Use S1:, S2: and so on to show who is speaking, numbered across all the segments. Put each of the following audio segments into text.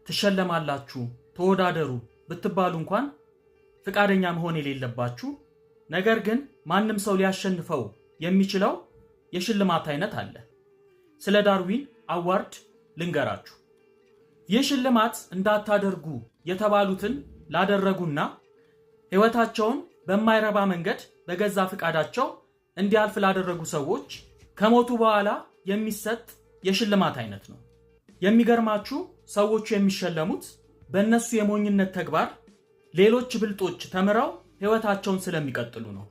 S1: ትሸለማላችሁ ተወዳደሩ ብትባሉ እንኳን ፍቃደኛ መሆን የሌለባችሁ ነገር ግን ማንም ሰው ሊያሸንፈው የሚችለው የሽልማት አይነት አለ። ስለ ዳርዊን አዋርድ ልንገራችሁ። ይህ ሽልማት እንዳታደርጉ የተባሉትን ላደረጉና ሕይወታቸውን በማይረባ መንገድ በገዛ ፍቃዳቸው እንዲያልፍ ላደረጉ ሰዎች ከሞቱ በኋላ የሚሰጥ የሽልማት አይነት ነው። የሚገርማችሁ ሰዎቹ የሚሸለሙት በእነሱ የሞኝነት ተግባር ሌሎች ብልጦች ተምረው ሕይወታቸውን ስለሚቀጥሉ ነው።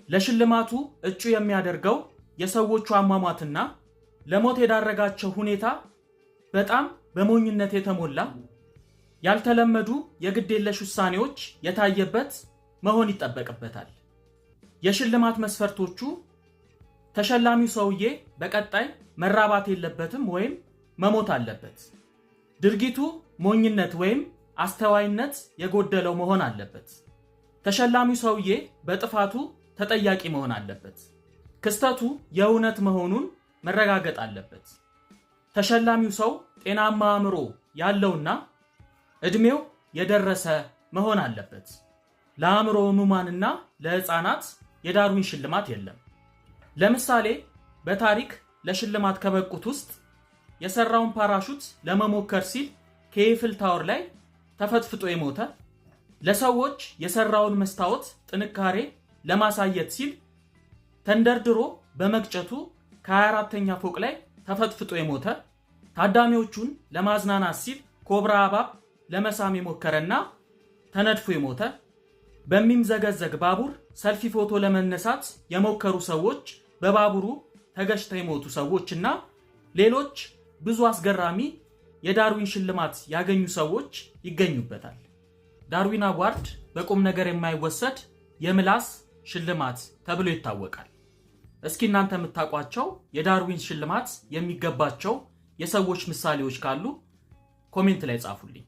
S1: ለሽልማቱ እጩ የሚያደርገው የሰዎቹ አሟሟትና ለሞት የዳረጋቸው ሁኔታ በጣም በሞኝነት የተሞላ ያልተለመዱ የግዴለሽ ውሳኔዎች የታየበት መሆን ይጠበቅበታል። የሽልማት መስፈርቶቹ ተሸላሚው ሰውዬ በቀጣይ መራባት የለበትም ወይም መሞት አለበት። ድርጊቱ ሞኝነት ወይም አስተዋይነት የጎደለው መሆን አለበት። ተሸላሚው ሰውዬ በጥፋቱ ተጠያቂ መሆን አለበት። ክስተቱ የእውነት መሆኑን መረጋገጥ አለበት። ተሸላሚው ሰው ጤናማ አእምሮ ያለውና እድሜው የደረሰ መሆን አለበት። ለአእምሮ ህሙማንና ለህፃናት የዳርዊን ሽልማት የለም። ለምሳሌ በታሪክ ለሽልማት ከበቁት ውስጥ የሰራውን ፓራሹት ለመሞከር ሲል ከኤፍል ታወር ላይ ተፈትፍጦ የሞተ፣ ለሰዎች የሰራውን መስታወት ጥንካሬ ለማሳየት ሲል ተንደርድሮ በመቅጨቱ ከ24ኛ ፎቅ ላይ ተፈትፍጦ የሞተ፣ ታዳሚዎቹን ለማዝናናት ሲል ኮብራ እባብ ለመሳም የሞከረና ተነድፎ የሞተ፣ በሚምዘገዘግ ባቡር ሰልፊ ፎቶ ለመነሳት የሞከሩ ሰዎች በባቡሩ ተገጭተው የሞቱ ሰዎችና ሌሎች ብዙ አስገራሚ የዳርዊን ሽልማት ያገኙ ሰዎች ይገኙበታል። ዳርዊን አዋርድ በቁም ነገር የማይወሰድ የምላስ ሽልማት ተብሎ ይታወቃል። እስኪ እናንተ የምታውቋቸው የዳርዊን ሽልማት የሚገባቸው የሰዎች ምሳሌዎች ካሉ ኮሜንት ላይ ጻፉልኝ።